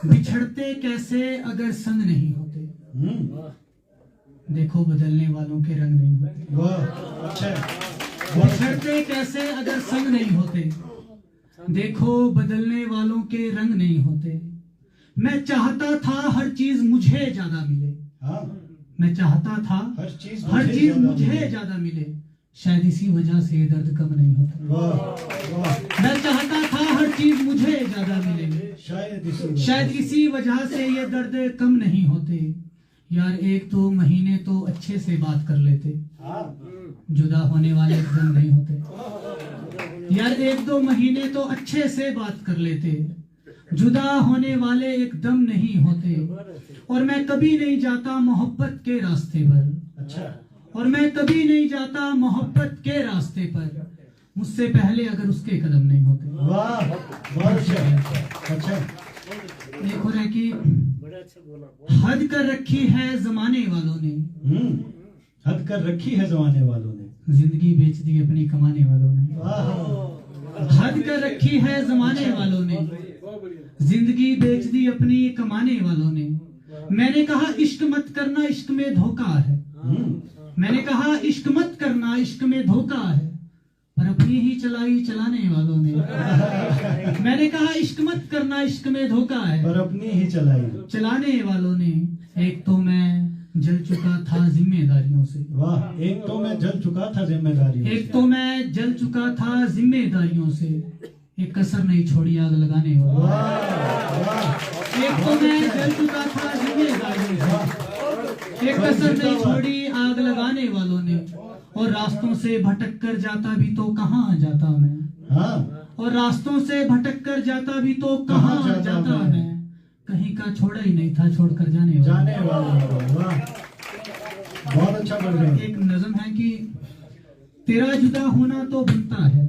बिछड़ते कैसे अगर संग नहीं होते, देखो बदलने वालों के रंग नहीं होते। वाह, अच्छा। बिछड़ते कैसे अगर संग नहीं होते, देखो बदलने वालों के रंग नहीं होते। मैं चाहता था हर चीज मुझे ज्यादा मिले, हाँ, मैं चाहता था हर चीज मुझे ज्यादा मिले, शायद इसी वजह से ये दर्द कम नहीं होता। वाह, वाह, मैं चाहता था हर चीज मुझे ज्यादा मिले, शायद इसी वजह से ये दर्द कम नहीं होते। यार एक दो महीने तो अच्छे से बात कर लेते, जुदा होने वाले एकदम नहीं होते। यार एक दो महीने तो अच्छे से बात कर लेते, जुदा होने वाले एकदम नहीं होते। और मैं कभी नहीं जाता मोहब्बत के रास्ते पर, अच्छा, और मैं कभी नहीं जाता मोहब्बत के रास्ते पर, मुझसे पहले अगर उसके कदम नहीं होते। वाह, बहुत अच्छा, अच्छा। एक और है कि हद कर रखी है जमाने वालों ने, हद कर रखी है जमाने वालों ने, जिंदगी बेच दी अपनी कमाने वालों ने। वाह, हद कर रखी है जमाने वालों ने, जिंदगी बेच दी अपनी कमाने वालों ने। मैंने कहा इश्क मत करना, इश्क में धोखा है। मैंने कहा इश्क मत करना, इश्क में धोखा है, पर अपनी ही चलाई चलाने वालों ने। मैंने कहा इश्क मत करना, इश्क में धोखा है, पर अपनी ही चलाई चलाने वालों ने। एक तो मैं जल चुका था जिम्मेदारियों से, वाह, एक तो मैं जल चुका था जिम्मेदारियों से, एक तो मैं जल चुका था जिम्मेदारियों से, एक कसर नहीं छोड़ी आग लगाने वालों ने। वाह, वाह, एक तो मैं जल चुका था जिम्मेदारियों से, एक कसर नहीं छोड़ी आग लगाने वालों ने। और रास्तों से भटक कर जाता भी तो कहाँ जाता मैं, हाँ, और रास्तों से भटक कर जाता भी तो कहाँ जाता मैं, कहीं का छोड़ा ही नहीं था छोड़कर जाने वाले। वाह, बहुत अच्छा पढ़ रहे हैं। एक नज़म है कि तेरा जुदा होना तो बनता है,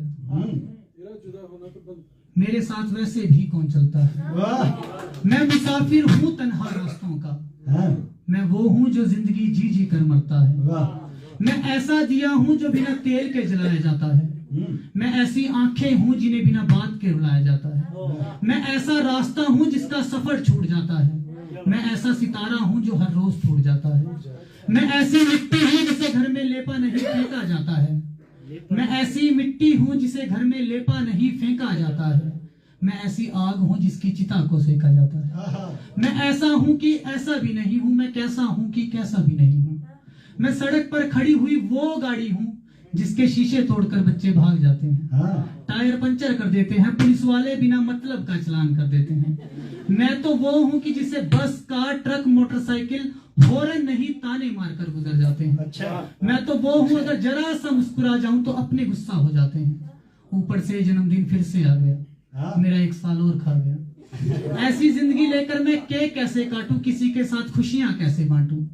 मेरे साथ वैसे भी कौन चलता है। वाह, मैं मुसाफिर हूँ तन्हा रास्तों का, हाँ, मैं वो हूँ जो जिंदगी जी जी कर मरता है। वाह, मैं ऐसा दिया हूँ जो बिना तेल के जलाया जाता है, मैं ऐसी आंखें हूँ जिन्हें बिना बात के रुलाया जाता है। मैं ऐसा रास्ता हूँ जिसका सफर छूट जाता है, मैं ऐसा सितारा हूँ जो हर रोज टूट जाता है। मैं ऐसी मिट्टी हूँ जिसे घर में लेपा नहीं फेंका जाता है, मैं ऐसी मिट्टी हूँ जिसे घर में लेपा नहीं फेंका जाता है। मैं ऐसी आग हूँ जिसकी चिता को सेका जाता है। मैं ऐसा हूँ कि ऐसा भी नहीं हूँ, मैं कैसा हूँ कि कैसा भी नहीं हूँ। मैं सड़क पर खड़ी हुई वो गाड़ी हूँ जिसके शीशे तोड़कर बच्चे भाग जाते हैं, टायर पंचर कर देते हैं, पुलिस वाले बिना मतलब का चालान कर देते हैं। मैं तो वो हूँ कि जिसे बस, कार, ट्रक, मोटरसाइकिल हॉर्न नहीं ताने मारकर गुजर जाते हैं। अच्छा, मैं तो वो हूँ अगर जरा सा मुस्कुरा जाऊं तो अपने गुस्सा हो जाते हैं। ऊपर से जन्मदिन फिर से आ गया, मेरा 1 साल और खा गया। ऐसी जिंदगी लेकर मैं केक कैसे काटूं, किसी के साथ खुशियां कैसे बांटूं।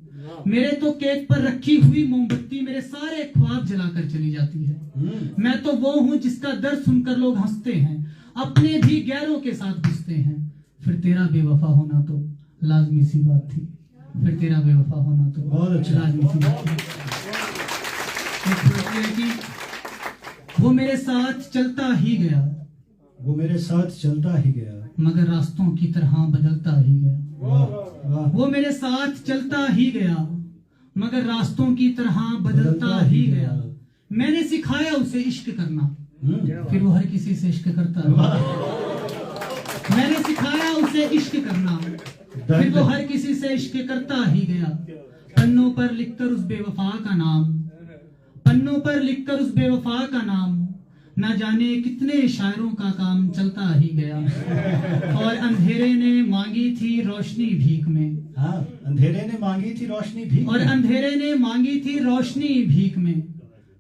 मेरे तो केक पर रखी हुई मोमबत्ती मेरे सारे ख्वाब जलाकर चली जाती है। मैं तो वो हूँ जिसका दर्द सुनकर लोग हंसते हैं, अपने भी गैरों के साथ घुसते हैं। फिर तेरा बेवफा होना तो लाजमी सी बात थी, फिर तेरा बेवफा होना तो बहुत अच्छा, लाजमी सी बात थी। कि वो मेरे साथ चलता ही गया, वो मेरे साथ चलता ही गया, मगर रास्तों की तरह बदलता ही गया। वाह, वाह, वो मेरे साथ चलता ही गया, मगर रास्तों की तरह बदलता ही गया। मैंने सिखाया उसे इश्क करना, फिर वो हर किसी से इश्क करता रहा। मैंने सिखाया उसे इश्क करना, फिर वो हर किसी से इश्क करता ही गया। पन्नों पर लिखकर उस बेवफा का नाम, पन्नों पर लिखकर उस बेवफा का नाम, न जाने कितने शायरों का काम चलता ही गया। और अंधेरे ने मांगी थी रोशनी भीख में, हाँ, अंधेरे ने मांगी थी रोशनी भीख और में, अंधेरे ने मांगी थी रोशनी भीख में,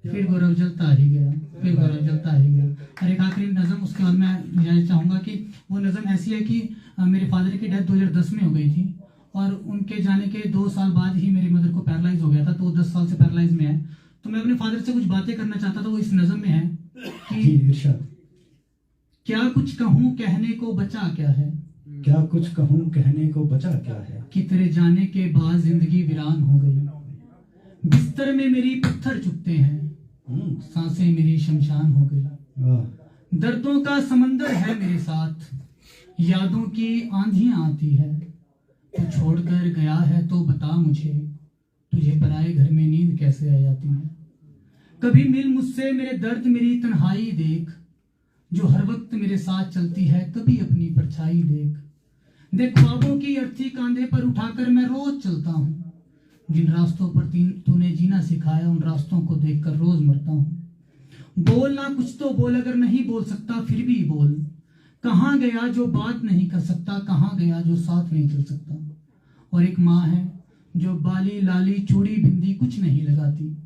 फिर गौरव जलता ही गया, फिर गौरव जलता ही गया। और एक आखिरी नज़म, उसके बाद मैं यह चाहूंगा कि वो नज़म ऐसी है कि मेरे फादर की डेथ 2010 में हो गई थी, और उनके जाने के 2 साल बाद ही मेरी मदर को पैरालाइज हो गया था, तो 10 साल से पैरालाइज में है। तो मैं अपने फादर से कुछ बातें करना चाहता था, वो इस नज़म में है कि क्या कुछ कहूँ कहने को बचा क्या है, क्या कुछ कहूँ कहने को बचा क्या है, कि तेरे जाने के बाद जिंदगी वीरान हो गई। बिस्तर में मेरी पत्थर चुभते हैं, सांसें मेरी शमशान हो गई। दर्दों का समंदर है मेरे साथ, यादों की आंधियां आती है, तू छोड़कर गया है तो बता मुझे, तुझे पराए घर में नींद कैसे आ जाती है। कभी मिल मुझसे मेरे दर्द मेरी तन्हाई देख, जो हर वक्त मेरे साथ चलती है, कभी अपनी परछाई देख। देख ख्वाबों की अर्थी कांधे पर उठाकर मैं रोज चलता हूँ, जिन रास्तों पर तूने जीना सिखाया उन रास्तों को देखकर रोज मरता हूँ। बोल ना कुछ तो बोल, अगर नहीं बोल सकता फिर भी बोल। कहाँ गया जो बात नहीं कर सकता, कहाँ गया जो साथ नहीं चल सकता। और एक माँ है जो बाली लाली चूड़ी बिंदी कुछ नहीं लगाती,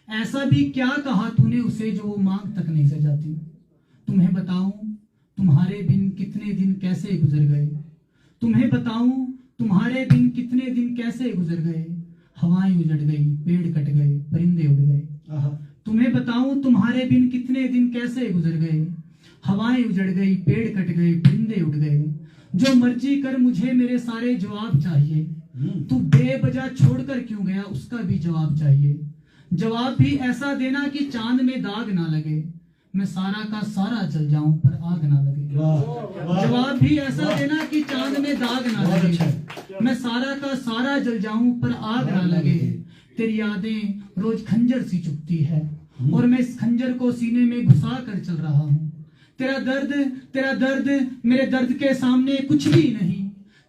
ऐसा भी क्या कहा तूने उसे जो वो मांग तक नहीं सजाती। तुम्हें बताऊं तुम्हारे बिन कितने दिन कैसे गुजर गए, तुम्हें बताऊं तुम्हारे बिन कितने दिन कैसे गुजर गए। हवाएं उजड़ गई, पेड़ कट गए, परिंदे उड़ गए। तुम्हें बताऊं तुम्हारे बिन कितने दिन कैसे गुजर गए। हवाएं उजड़ गई, पेड़ कट गए, परिंदे उड़ गए। जो मर्जी कर मुझे मेरे सारे जवाब चाहिए, तू बेवजह छोड़कर क्यों गया उसका भी जवाब चाहिए। जवाब भी ऐसा देना कि चांद में दाग ना लगे, मैं सारा का सारा जल जाऊं पर आग ना लगे। जवाब भी ऐसा देना कि चांद में दाग ना लगे, मैं सारा का सारा जल जाऊं पर आग ना लगे। तेरी यादें रोज खंजर सी चुभती है और मैं इस खंजर को सीने में घुसा कर चल रहा हूँ। तेरा दर्द मेरे दर्द के सामने कुछ भी नहीं,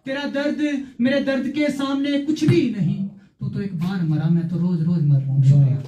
तेरा दर्द मेरे दर्द के सामने कुछ भी नहीं। तू तो एक बार मरा, मैं तो रोज रोज मर रहा हूँ। शुक्रिया।